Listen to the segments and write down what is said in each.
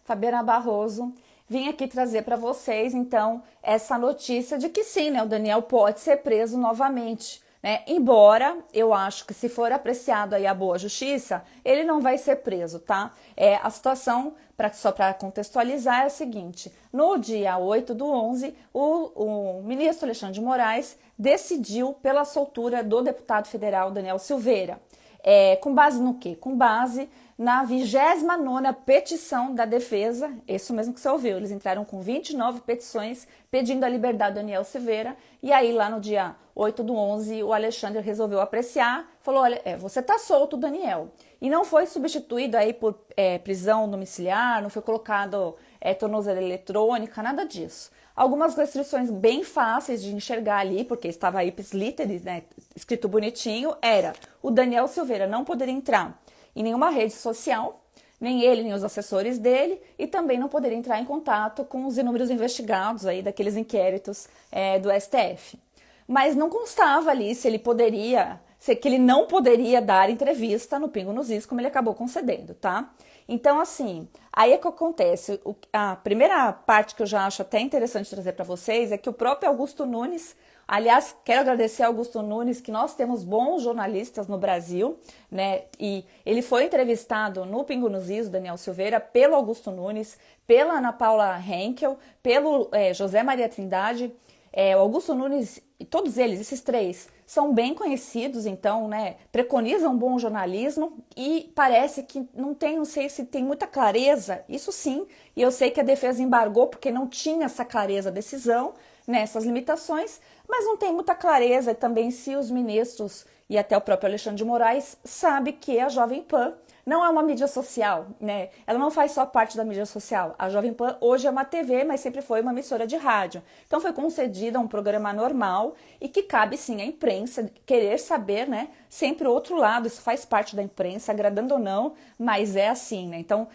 Fabiana Barroso, vim aqui trazer para vocês, então, essa notícia de que sim, né, o Daniel pode ser preso novamente, né? Embora eu acho que se for apreciado aí a boa justiça, ele não vai ser preso, tá? A situação, só para contextualizar, é a seguinte: no dia 8/11, o ministro Alexandre de Moraes decidiu pela soltura do deputado federal Daniel Silveira. Com base no quê? Com base na 29ª petição da defesa, isso mesmo que você ouviu, eles entraram com 29 petições pedindo a liberdade do Daniel Silveira, e aí lá no dia 8/11 o Alexandre resolveu apreciar, falou, olha, você tá solto, Daniel, e não foi substituído aí por prisão domiciliar, não foi colocado tornozeleira eletrônica, nada disso. Algumas restrições bem fáceis de enxergar ali, porque estava ipsis literis, né, escrito bonitinho, era o Daniel Silveira não poderia entrar em nenhuma rede social, nem ele, nem os assessores dele, e também não poderia entrar em contato com os inúmeros investigados aí daqueles inquéritos do STF. Mas não constava ali se ele poderia, que ele não poderia dar entrevista no Pingo nos Is, como ele acabou concedendo, tá? Então, assim, aí é que acontece. A primeira parte que eu já acho até interessante trazer para vocês é que o próprio Augusto Nunes, aliás, quero agradecer ao Augusto Nunes, que nós temos bons jornalistas no Brasil, né? E ele foi entrevistado no Pingo nos Is, Daniel Silveira, pelo Augusto Nunes, pela Ana Paula Henkel, pelo José Maria Trindade. O Augusto Nunes, e todos eles, esses três, são bem conhecidos, então, né, preconizam um bom jornalismo e parece que não sei se tem muita clareza, isso sim, e eu sei que a defesa embargou porque não tinha essa clareza da decisão, nessas limitações, mas não tem muita clareza também se os ministros e até o próprio Alexandre de Moraes sabe que a Jovem Pan não é uma mídia social, né? Ela não faz só parte da mídia social. A Jovem Pan hoje é uma TV, mas sempre foi uma emissora de rádio. Então foi concedida um programa normal e que cabe sim à imprensa querer saber, né? Sempre o outro lado, isso faz parte da imprensa, agradando ou não, mas é assim, né? Então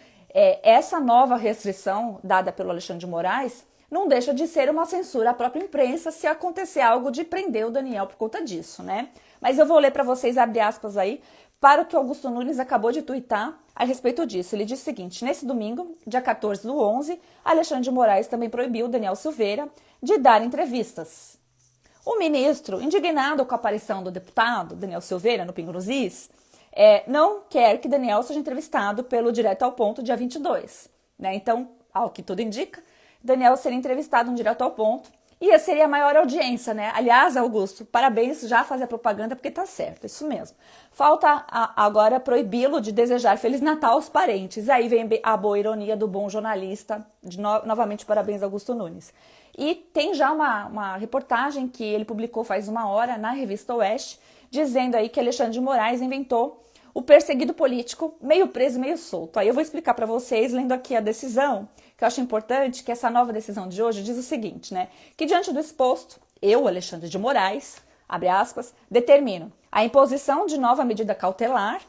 essa nova restrição dada pelo Alexandre de Moraes não deixa de ser uma censura à própria imprensa se acontecer algo de prender o Daniel por conta disso, né? Mas eu vou ler para vocês, abre aspas aí, para o que Augusto Nunes acabou de tuitar a respeito disso. Ele diz o seguinte: nesse domingo, dia 14/11, Alexandre de Moraes também proibiu Daniel Silveira de dar entrevistas. O ministro, indignado com a aparição do deputado Daniel Silveira no Pingo nos Is, não quer que Daniel seja entrevistado pelo Direto ao Ponto dia 22. Né? Então, ao que tudo indica, Daniel seria entrevistado no Direto ao Ponto e seria a maior audiência, né? Aliás, Augusto, parabéns, já fazer propaganda porque tá certo, isso mesmo. Falta agora proibi-lo de desejar Feliz Natal aos parentes. Aí vem a boa ironia do bom jornalista. Novamente, parabéns, Augusto Nunes. E tem já uma reportagem que ele publicou faz uma hora na revista Oeste, dizendo aí que Alexandre de Moraes inventou o perseguido político, meio preso, meio solto. Aí eu vou explicar para vocês, lendo aqui a decisão, que eu acho importante, que essa nova decisão de hoje diz o seguinte, né? Que diante do exposto, eu, Alexandre de Moraes, abre aspas, determino a imposição de nova medida cautelar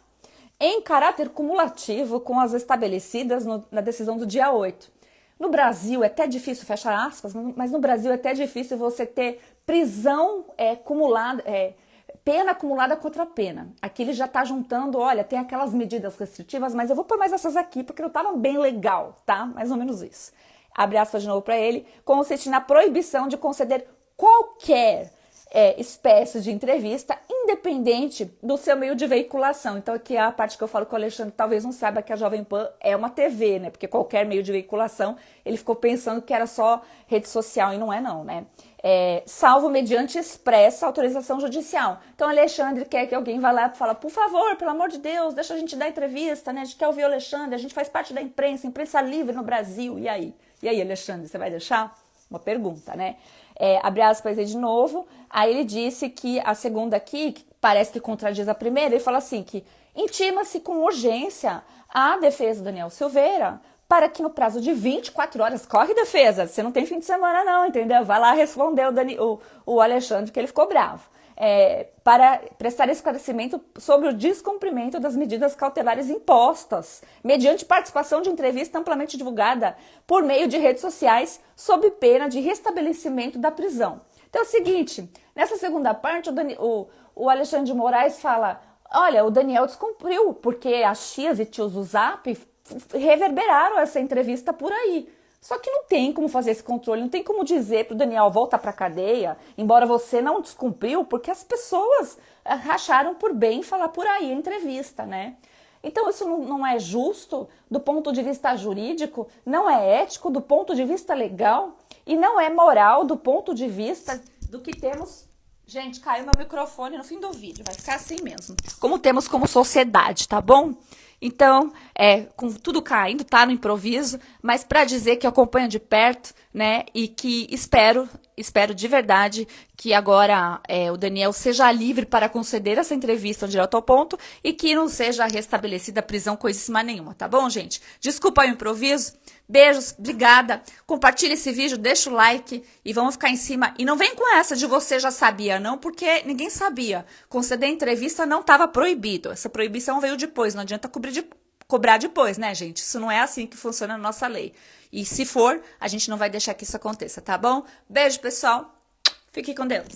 em caráter cumulativo com as estabelecidas na decisão do dia 8. No Brasil é até difícil, fecha aspas, mas no Brasil é até difícil você ter prisão acumulada, pena acumulada contra pena. Aqui ele já está juntando, olha, tem aquelas medidas restritivas, mas eu vou pôr mais essas aqui porque não estava bem legal, tá? Mais ou menos isso. Abre aspas de novo para ele, consiste na proibição de conceder qualquer espécie de entrevista, independente do seu meio de veiculação. Então aqui é a parte que eu falo que o Alexandre talvez não saiba que a Jovem Pan é uma TV, né? Porque qualquer meio de veiculação, ele ficou pensando que era só rede social e não é não, né? Salvo mediante expressa autorização judicial. Então Alexandre quer que alguém vá lá e fala, por favor, pelo amor de Deus, deixa a gente dar entrevista, né? A gente quer ouvir o Alexandre, a gente faz parte da imprensa livre no Brasil. E aí? E aí, Alexandre, você vai deixar? Uma pergunta, né? Abre aspas aí de novo. Aí ele disse que a segunda aqui, que parece que contradiz a primeira, ele fala assim, que intima-se com urgência a defesa do Daniel Silveira para que no prazo de 24 horas, corre defesa, você não tem fim de semana não, entendeu? Vai lá responder o Alexandre que ele ficou bravo. Para prestar esclarecimento sobre o descumprimento das medidas cautelares impostas, mediante participação de entrevista amplamente divulgada por meio de redes sociais, sob pena de restabelecimento da prisão. Então é o seguinte, nessa segunda parte, o Alexandre de Moraes fala, olha, o Daniel descumpriu, porque a X e tios do Zap reverberaram essa entrevista por aí. Só que não tem como fazer esse controle, não tem como dizer pro Daniel volta pra cadeia, embora você não descumpriu, porque as pessoas acharam por bem falar por aí a entrevista, né? Então isso não é justo do ponto de vista jurídico, não é ético do ponto de vista legal e não é moral do ponto de vista do que temos. Gente, caiu meu microfone no fim do vídeo, vai ficar assim mesmo. Como temos como sociedade, tá bom? Então, com tudo caindo, tá no improviso, mas para dizer que eu acompanho de perto, né, e que espero de verdade que agora o Daniel seja livre para conceder essa entrevista direto ao ponto e que não seja restabelecida a prisão coisíssima nenhuma, tá bom, gente? Desculpa o improviso, beijos, obrigada, compartilha esse vídeo, deixa o like e vamos ficar em cima. E não vem com essa de você já sabia, não, porque ninguém sabia. Conceder entrevista não estava proibido, essa proibição veio depois, não adianta cobrar depois, né, gente? Isso não é assim que funciona na nossa lei. E se for, a gente não vai deixar que isso aconteça, tá bom? Beijo, pessoal. Fique com Deus.